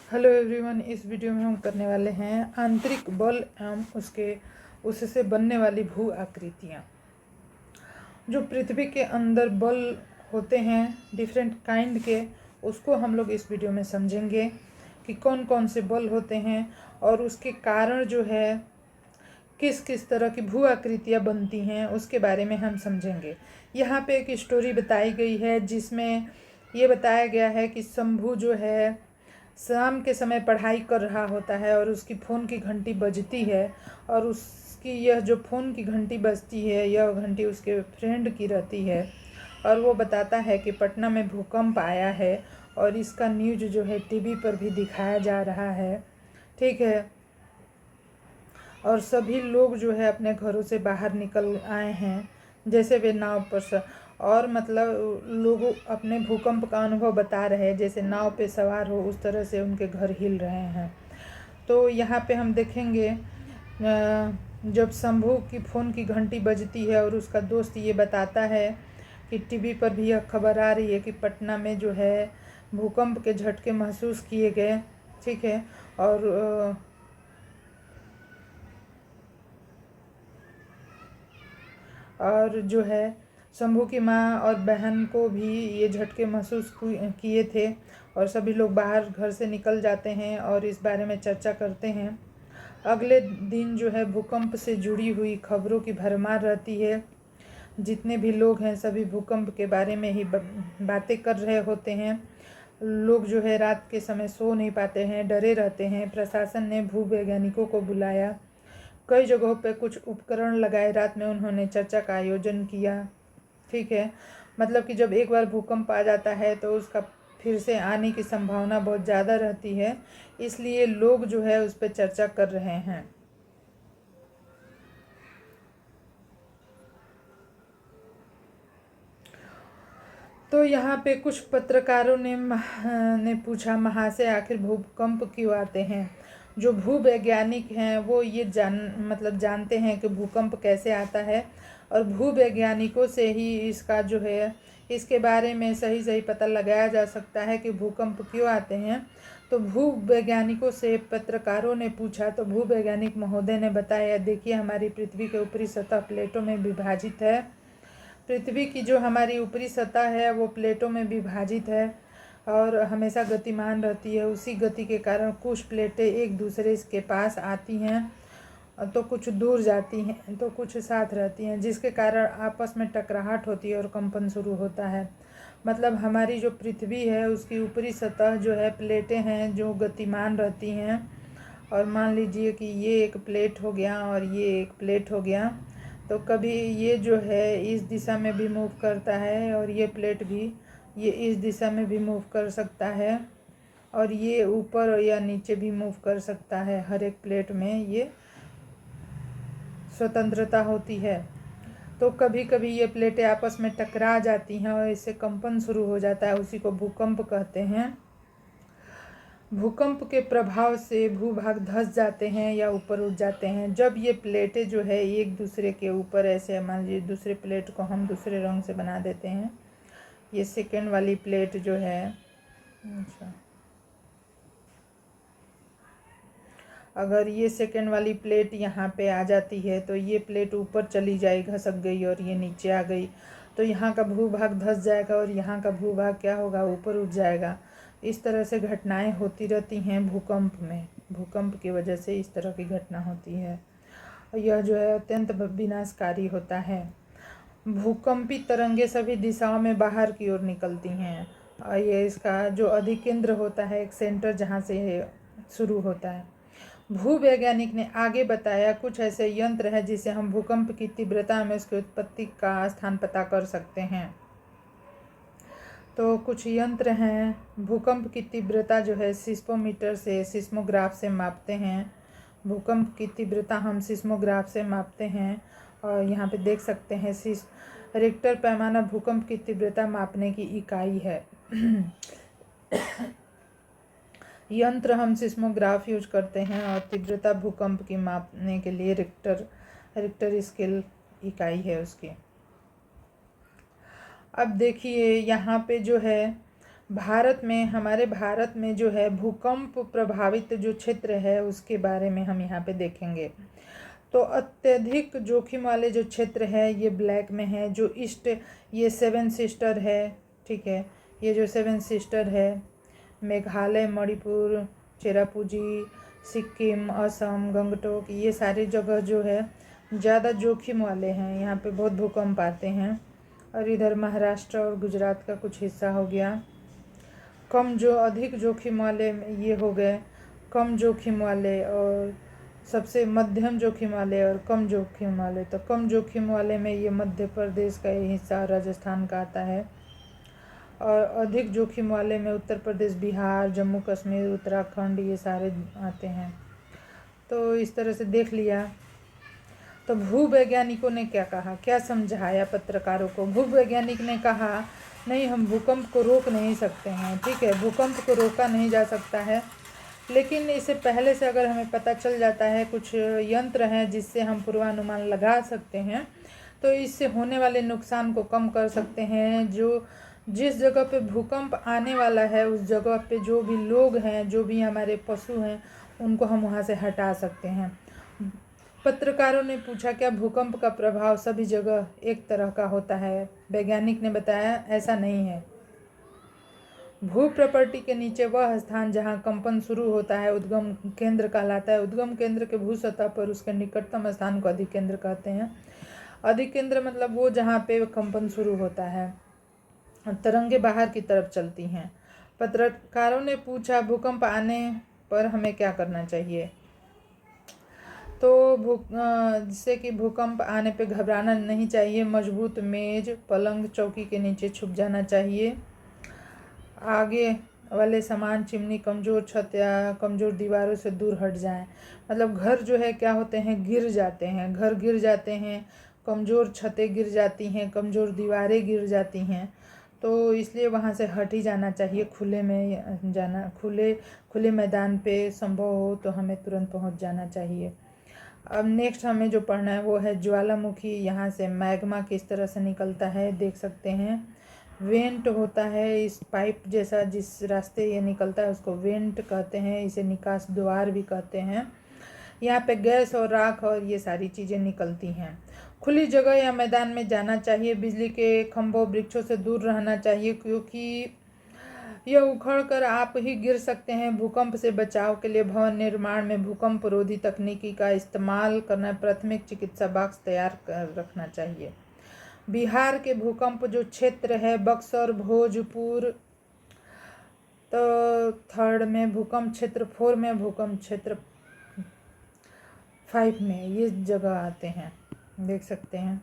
Hello everyone, इस video में हम करने वाले हैं आंतरिक बल एवं उससे बनने वाली भू आकृतियाँ। जो पृथ्वी के अंदर बल होते हैं डिफरेंट काइंड के, उसको हम लोग इस वीडियो में समझेंगे कि कौन कौन से बल होते हैं और उसके कारण जो है किस किस तरह की भू आकृतियाँ बनती हैं उसके बारे में हम समझेंगे। यहाँ पे एक स्टोरी बताई गई है जिसमें ये बताया गया है कि शंभू जो है शाम के समय पढ़ाई कर रहा होता है और उसकी फ़ोन की घंटी बजती है और उसकी यह जो फ़ोन की घंटी बजती है यह घंटी उसके फ्रेंड की रहती है और वो बताता है कि पटना में भूकंप आया है और इसका न्यूज़ जो है टीवी पर भी दिखाया जा रहा है। ठीक है, और सभी लोग जो है अपने घरों से बाहर निकल आए हैं जैसे वे नाव पर और मतलब लोग अपने भूकंप का अनुभव बता रहे हैं जैसे नाव पे सवार हो उस तरह से उनके घर हिल रहे हैं। तो यहाँ पे हम देखेंगे जब शंभू की फ़ोन की घंटी बजती है और उसका दोस्त ये बताता है कि टीवी पर भी यह खबर आ रही है कि पटना में जो है भूकंप के झटके महसूस किए गए। ठीक है, और जो है शंभू की माँ और बहन को भी ये झटके महसूस किए थे और सभी लोग बाहर घर से निकल जाते हैं और इस बारे में चर्चा करते हैं। अगले दिन जो है भूकंप से जुड़ी हुई खबरों की भरमार रहती है। जितने भी लोग हैं सभी भूकंप के बारे में ही बातें कर रहे होते हैं। लोग जो है रात के समय सो नहीं पाते हैं, डरे रहते हैं। प्रशासन ने भूवैज्ञानिकों को बुलाया, कई जगहों पर कुछ उपकरण लगाए, रात में उन्होंने चर्चा का आयोजन किया। ठीक है, मतलब कि जब एक बार भूकंप आ जाता है तो उसका फिर से आने की संभावना बहुत ज़्यादा रहती है, इसलिए लोग जो है उस पर चर्चा कर रहे हैं। तो यहाँ पे कुछ पत्रकारों ने पूछा, महाशय आखिर भूकंप क्यों आते हैं? जो भूवैज्ञानिक हैं वो ये जानते हैं कि भूकंप कैसे आता है और भूवैज्ञानिकों से ही इसका जो है इसके बारे में सही सही पता लगाया जा सकता है कि भूकंप क्यों आते हैं। तो भूवैज्ञानिकों से पत्रकारों ने पूछा तो भूवैज्ञानिक महोदय ने बताया, देखिए हमारी पृथ्वी के ऊपरी सतह प्लेटों में विभाजित है। पृथ्वी की जो हमारी ऊपरी सतह है वो प्लेटों में विभाजित है और हमेशा गतिमान रहती है। उसी गति के कारण कुछ प्लेटें एक दूसरे के पास आती हैं तो कुछ दूर जाती हैं तो कुछ साथ रहती हैं, जिसके कारण आपस में टकराहट होती है और कंपन शुरू होता है। मतलब हमारी जो पृथ्वी है उसकी ऊपरी सतह जो है प्लेटें हैं जो गतिमान रहती हैं। और मान लीजिए कि ये एक प्लेट हो गया और ये एक प्लेट हो गया, तो कभी ये जो है इस दिशा में भी मूव करता है और ये प्लेट भी ये इस दिशा में भी मूव कर सकता है और ये ऊपर या नीचे भी मूव कर सकता है। हर एक प्लेट में ये स्वतंत्रता होती है। तो कभी कभी ये प्लेटें आपस में टकरा जाती हैं और इससे कंपन शुरू हो जाता है, उसी को भूकंप कहते हैं। भूकंप के प्रभाव से भूभाग धंस जाते हैं या ऊपर उठ जाते हैं। जब ये प्लेटें जो है एक दूसरे के ऊपर ऐसे, मान लीजिए दूसरे प्लेट को हम दूसरे रंग से बना देते हैं, ये सेकेंड वाली प्लेट जो है, अच्छा, अगर ये सेकेंड वाली प्लेट यहाँ पे आ जाती है तो ये प्लेट ऊपर चली जाए, घसक गई और ये नीचे आ गई तो यहाँ का भूभाग धंस जाएगा और यहाँ का भूभाग क्या होगा, ऊपर उठ जाएगा। इस तरह से घटनाएं होती रहती हैं भूकंप में। भूकंप की वजह से इस तरह की घटना होती है और यह जो है अत्यंत विनाशकारी होता है। भूकंपी तरंगे सभी दिशाओं में बाहर की ओर निकलती हैं और ये इसका जो अधिकेंद्र होता है, एक सेंटर जहाँ से शुरू होता है। भूवैज्ञानिक ने आगे बताया, कुछ ऐसे यंत्र हैं जिससे हम भूकंप की तीव्रता में उसकी उत्पत्ति का स्थान पता कर सकते हैं। तो कुछ यंत्र हैं, भूकंप की तीव्रता जो है सिस्मोमीटर से, सिस्मोग्राफ से मापते हैं। भूकंप की तीव्रता हम सिस्मोग्राफ से मापते हैं और यहाँ पे देख सकते हैं रिक्टर पैमाना भूकंप की तीव्रता मापने की इकाई है। यंत्र हम सिस्मोग्राफ यूज करते हैं और तीव्रता भूकंप की मापने के लिए रिक्टर स्केल इकाई है उसकी। अब देखिए यहाँ पे जो है भारत में, हमारे भारत में जो है भूकंप प्रभावित जो क्षेत्र है उसके बारे में हम यहाँ पे देखेंगे। तो अत्यधिक जोखिम वाले जो क्षेत्र है ये ब्लैक में है। जो ईस्ट, ये 7 सिस्टर है, ठीक है। ये जो 7 सिस्टर है, मेघालय, मणिपुर, चेरापूंजी, सिक्किम, असम, गंगटोक, ये सारी जगह जो है ज़्यादा जोखिम वाले हैं। यहाँ पे बहुत भूकंप आते हैं। और इधर महाराष्ट्र और गुजरात का कुछ हिस्सा हो गया। अधिक जोखिम वाले ये हो गए कम जोखिम वाले, और सबसे मध्यम जोखिम वाले और कम जोखिम वाले। तो कम जोखिम वाले में ये मध्य प्रदेश का ये हिस्सा, राजस्थान का आता है। और अधिक जोखिम वाले में उत्तर प्रदेश, बिहार, जम्मू कश्मीर, उत्तराखंड, ये सारे आते हैं। तो इस तरह से देख लिया। तो भूवैज्ञानिकों ने क्या कहा, क्या समझाया पत्रकारों को। भूवैज्ञानिक ने कहा नहीं, हम भूकंप को रोक नहीं सकते हैं, ठीक है, भूकंप को रोका नहीं जा सकता है, लेकिन इससे पहले से अगर हमें पता चल जाता है, कुछ यंत्र हैं जिससे हम पूर्वानुमान लगा सकते हैं, तो इससे होने वाले नुकसान को कम कर सकते हैं। जिस जगह पे भूकंप आने वाला है उस जगह पे जो भी लोग हैं, जो भी हमारे पशु हैं, उनको हम वहाँ से हटा सकते हैं। पत्रकारों ने पूछा क्या भूकंप का प्रभाव सभी जगह एक तरह का होता है। वैज्ञानिक ने बताया ऐसा नहीं है। भू प्रॉपर्टी के नीचे वह स्थान जहां कंपन शुरू होता है उद्गम केंद्र कहलाता है। उद्गम केंद्र के भू सतह पर उसके निकटतम स्थान को अधिकेंद्र कहते हैं। अधिकेंद्र मतलब वो जहाँ पे कंपन शुरू होता है। तरंगे बाहर की तरफ चलती हैं। पत्रकारों ने पूछा भूकंप आने पर हमें क्या करना चाहिए। तो जिससे कि भूकंप आने पे घबराना नहीं चाहिए। मजबूत मेज, पलंग, चौकी के नीचे छुप जाना चाहिए। आगे वाले सामान, चिमनी, कमज़ोर छत या कमज़ोर दीवारों से दूर हट जाएं। मतलब घर जो है क्या होते हैं, गिर जाते हैं, घर गिर जाते हैं, कमज़ोर छतें गिर जाती हैं, कमज़ोर दीवारें गिर जाती हैं। तो इसलिए वहाँ से हट ही जाना चाहिए। खुले में जाना, खुले मैदान पे संभव हो तो हमें तुरंत पहुँच जाना चाहिए। अब नेक्स्ट हमें जो पढ़ना है वो है ज्वालामुखी। यहाँ से मैग्मा किस तरह से निकलता है देख सकते हैं। वेंट होता है, इस पाइप जैसा जिस रास्ते ये निकलता है उसको वेंट कहते हैं। इसे निकास द्वार भी कहते हैं। यहाँ पे गैस और राख और ये सारी चीज़ें निकलती हैं। खुली जगह या मैदान में जाना चाहिए। बिजली के खंभों, वृक्षों से दूर रहना चाहिए, क्योंकि यह उखड़ कर आप ही गिर सकते हैं। भूकंप से बचाव के लिए भवन निर्माण में भूकंप रोधी तकनीकी का इस्तेमाल करना, प्राथमिक चिकित्सा बॉक्स तैयार कर रखना चाहिए। बिहार के भूकंप जो क्षेत्र है बक्सर, भोजपुर, तो 3rd में भूकंप क्षेत्र, 4 में भूकंप क्षेत्र, 5 में ये जगह आते हैं, देख सकते हैं।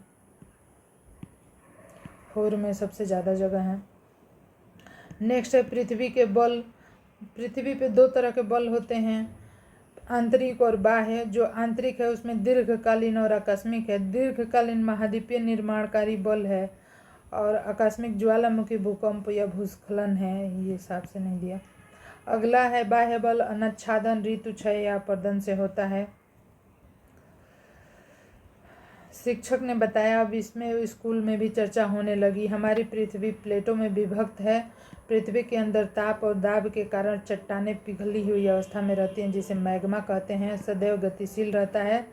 4 में सबसे ज़्यादा जगह है। नेक्स्ट है पृथ्वी के बल। पृथ्वी पे 2 तरह के बल होते हैं, आंतरिक और बाह्य। जो आंतरिक है उसमें दीर्घकालीन और आकस्मिक है। दीर्घकालीन महाद्वीपीय निर्माणकारी बल है, और आकस्मिक ज्वालामुखी भूकंप या भूस्खलन है। ये हिसाब से नहीं दिया। अगला है बाह्य बल। अनाच्छादन, ऋतु क्षय या अपरदन से होता है। शिक्षक ने बताया, अब इसमें स्कूल में भी चर्चा होने लगी। हमारी पृथ्वी प्लेटों में विभक्त है। पृथ्वी के अंदर ताप और दाब के कारण चट्टानें पिघली हुई अवस्था में रहती हैं, जिसे मैग्मा कहते हैं। सदैव गतिशील रहता है।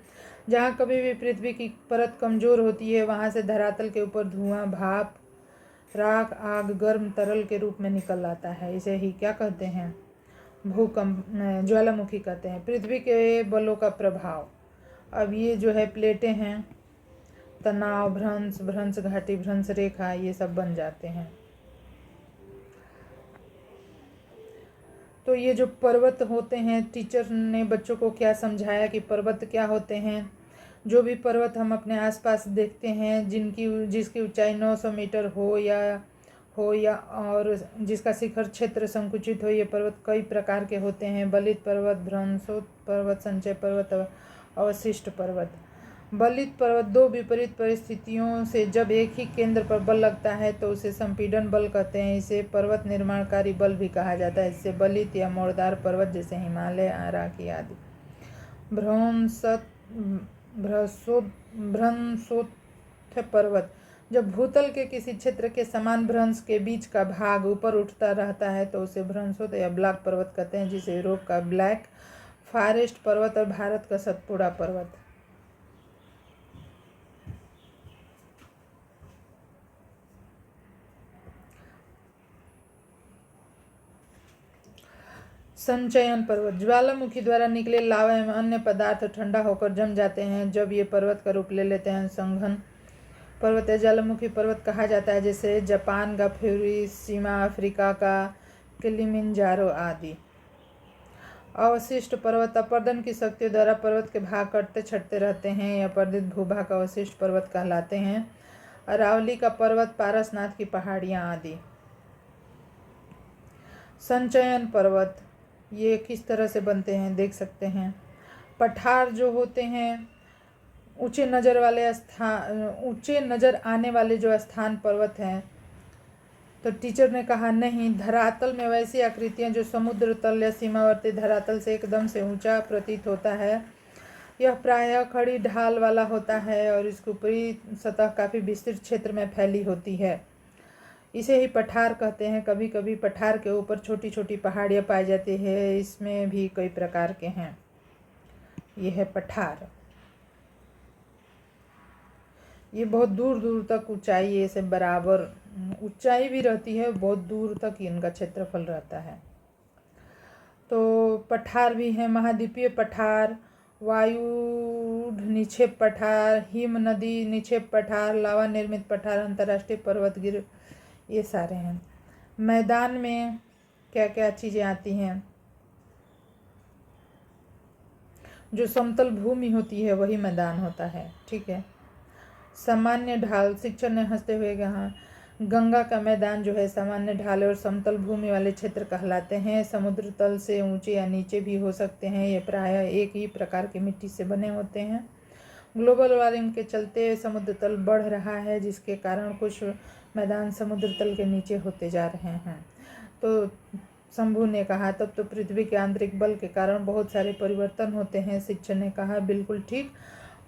जहाँ कभी भी पृथ्वी की परत कमज़ोर होती है वहाँ से धरातल के ऊपर धुआं, भाप, राख, आग, गर्म तरल के रूप में निकल आता है। इसे ही क्या कहते हैं, भूकंप, ज्वालामुखी कहते हैं। पृथ्वी के बलों का प्रभाव। अब ये जो है प्लेटें हैं, तनाव, भ्रंश घाटी, भ्रंश रेखा, ये सब बन जाते हैं। तो ये जो पर्वत होते हैं, टीचर ने बच्चों को क्या समझाया कि पर्वत क्या होते हैं। जो भी पर्वत हम अपने आसपास देखते हैं, जिसकी ऊंचाई 900 मीटर हो या और जिसका शिखर क्षेत्र संकुचित हो, ये पर्वत कई प्रकार के होते हैं। बलित पर्वत, भ्रंशोत पर्वत, संचय पर्वत, अवशिष्ट पर्वत। बलित पर्वत 2 विपरीत परिस्थितियों से जब एक ही केंद्र पर बल लगता है तो उसे संपीड़न बल कहते हैं। इसे पर्वत निर्माणकारी बल भी कहा जाता है। इससे बलित या मोड़दार पर्वत जैसे हिमालय, अराकी आदि। भ्रंशोत्थ पर्वत जब भूतल के किसी क्षेत्र के समान भ्रंश के बीच का भाग ऊपर उठता रहता है तो उसे भ्रंशोत्तर या ब्लैक पर्वत कहते हैं, जिसे यूरोप का ब्लैक फॉरेस्ट पर्वत और भारत का सतपुड़ा पर्वत। संचयन पर्वत। ज्वालामुखी द्वारा निकले लावा एवं अन्य पदार्थ ठंडा होकर जम जाते हैं, जब ये पर्वत का रूप ले लेते हैं। संघन पर्वत या ज्वालामुखी पर्वत कहा जाता है, जैसे जापान का फ्यूकुशिमा, अफ्रीका का किलिमंजारो आदि। अवशिष्ट पर्वत अपर्दन की शक्तियों द्वारा पर्वत के भाग कटते छटते रहते हैं, यह अपर्दित भूभाग अवशिष्ट पर्वत कहलाते हैं। अरावली का पर्वत, पारसनाथ की पहाड़ियाँ आदि। संचयन पर्वत ये किस तरह से बनते हैं देख सकते हैं। पठार जो होते हैं, ऊंचे नज़र आने वाले जो स्थान पर्वत हैं, तो टीचर ने कहा नहीं, धरातल में वैसी आकृतियां जो समुद्र तल या सीमावर्ती धरातल से एकदम से ऊंचा प्रतीत होता है। यह प्रायः खड़ी ढाल वाला होता है और इसकी ऊपरी सतह काफ़ी विस्तृत क्षेत्र में फैली होती है। इसे ही पठार कहते हैं। कभी कभी पठार के ऊपर छोटी छोटी पहाड़ियाँ पाई जाती है, इसमें भी कई प्रकार के हैं। यह है पठार। ये बहुत दूर दूर तक ऊंचाई से बराबर ऊंचाई भी रहती है, बहुत दूर तक इनका क्षेत्रफल रहता है। तो पठार भी है, महाद्वीपीय पठार, वायु निक्षेप पठार, हिम नदी निक्षेप पठार, लावा निर्मित पठार, अंतर्राष्ट्रीय पर्वतगिर, ये सारे हैं। मैदान में क्या क्या चीज़ें आती हैं? जो समतल भूमि होती है वही मैदान होता है, ठीक है। सामान्य ढाल, शिक्षक ने हंसते हुए कहा, गंगा का मैदान जो है सामान्य ढाल और समतल भूमि वाले क्षेत्र कहलाते हैं। समुद्र तल से ऊंचे या नीचे भी हो सकते हैं। ये प्रायः एक ही प्रकार की मिट्टी से बने होते हैं। ग्लोबल वार्मिंग के चलते समुद्र तल बढ़ रहा है, जिसके कारण कुछ मैदान समुद्र तल के नीचे होते जा रहे हैं। तो शंभू ने कहा, तब तो पृथ्वी के आंतरिक बल के कारण बहुत सारे परिवर्तन होते हैं। शिक्षक ने कहा, बिल्कुल ठीक,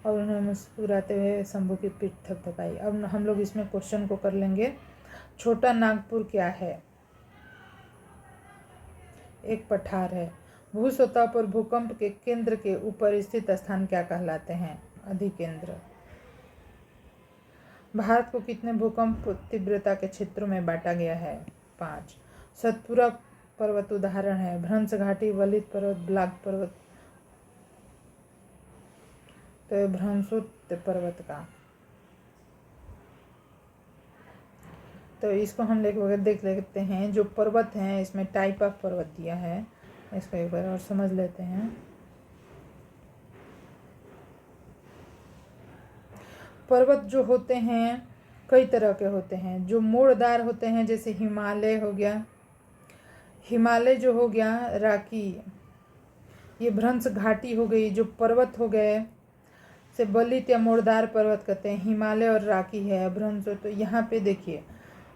और उन्होंने मुस्कुराते हुए शंभू की पीठ थपथपाई। अब हम लोग इसमें क्वेश्चन को कर लेंगे। छोटा नागपुर क्या है? एक पठार है। भूसतह पर भूकंप के केंद्र के ऊपर स्थित स्थान क्या कहलाते हैं? अधिकेंद्र। भारत को कितने भूकंप तीव्रता के क्षेत्रों में बांटा गया है? 5। सतपुड़ा पर्वत उदाहरण है। भ्रंश घाटी, वलित पर्वत, ब्लैक पर्वत, तो भ्रंशोत्तर पर्वत का। तो इसको हम देख लेते हैं। जो पर्वत हैं इसमें टाइप ऑफ पर्वत दिया है, इसको एक बार और समझ लेते हैं। पर्वत जो होते हैं कई तरह के होते हैं। जो मोड़दार होते हैं, जैसे हिमालय हो गया, हिमालय जो हो गया राकी, ये भ्रंश घाटी हो गई। जो पर्वत हो गए से बलित या मोड़दार पर्वत कहते हैं। हिमालय और राकी है भ्रंश। तो यहाँ पे देखिए,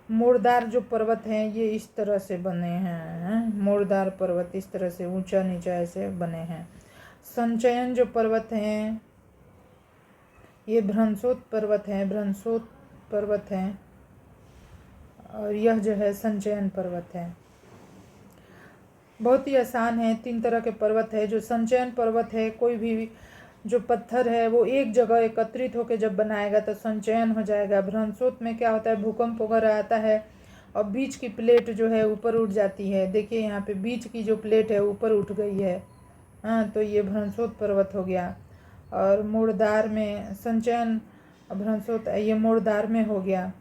मोड़दार जो पर्वत हैं ये इस तरह से बने हैं। मोड़दार पर्वत इस तरह से ऊंचा नीचा ऐसे बने हैं। संचयन जो पर्वत हैं ये भ्रंशोत्तर पर्वत हैं, भ्रंशोत्तर पर्वत हैं, और यह जो है संचयन पर्वत है। बहुत ही आसान है। 3 तरह के पर्वत है। जो संचयन पर्वत है, कोई भी जो पत्थर है वो एक जगह एकत्रित होकर जब बनाएगा तो संचयन हो जाएगा। भ्रंशोत्तर में क्या होता है, भूकंप वगैरह आता है और बीच की प्लेट जो है ऊपर उठ जाती है। देखिए यहाँ पे बीच की जो प्लेट है ऊपर उठ गई है, हाँ, तो ये भ्रंशोत्तर पर्वत हो गया। और मोड़दार में संचयन, भ्रंशोत्तर ये मोड़दार में हो गया।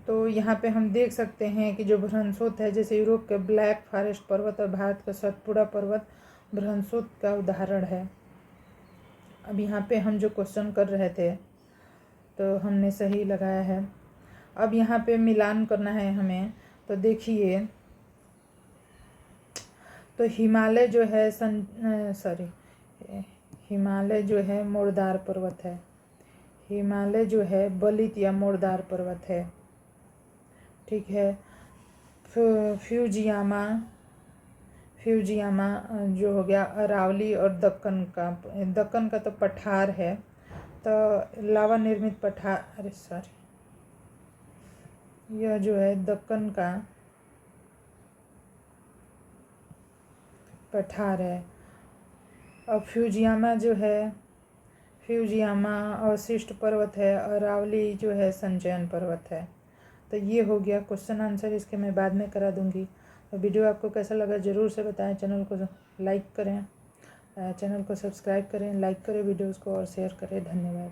तो यहाँ पे हम देख सकते हैं कि जो भ्रंशोत्तर है, जैसे यूरोप के ब्लैक फॉरेस्ट पर्वत और भारत का सतपुड़ा पर्वत भ्रंशोत्तर का उदाहरण है। अब यहाँ पे हम जो क्वेश्चन कर रहे थे तो हमने सही लगाया है। अब यहाँ पे मिलान करना है हमें। तो देखिए, तो हिमालय जो है हिमालय जो है मोड़दार पर्वत है। हिमालय जो है बलित या मोड़दार पर्वत है, ठीक है। फ्यूजियामा जो हो गया अरावली, और दक्कन का तो पठार है। तो लावा निर्मित पठार, यह जो है दक्कन का पठार है। और फ्यूजियामा जो है, फ्यूजियामा अवशिष्ट पर्वत है, और अरावली जो है संचयन पर्वत है। तो ये हो गया क्वेश्चन आंसर, इसके मैं बाद में करा दूंगी। तो वीडियो आपको कैसा लगा ज़रूर से बताएं। चैनल को लाइक करें, चैनल को सब्सक्राइब करें, लाइक करें वीडियोस को और शेयर करें। धन्यवाद।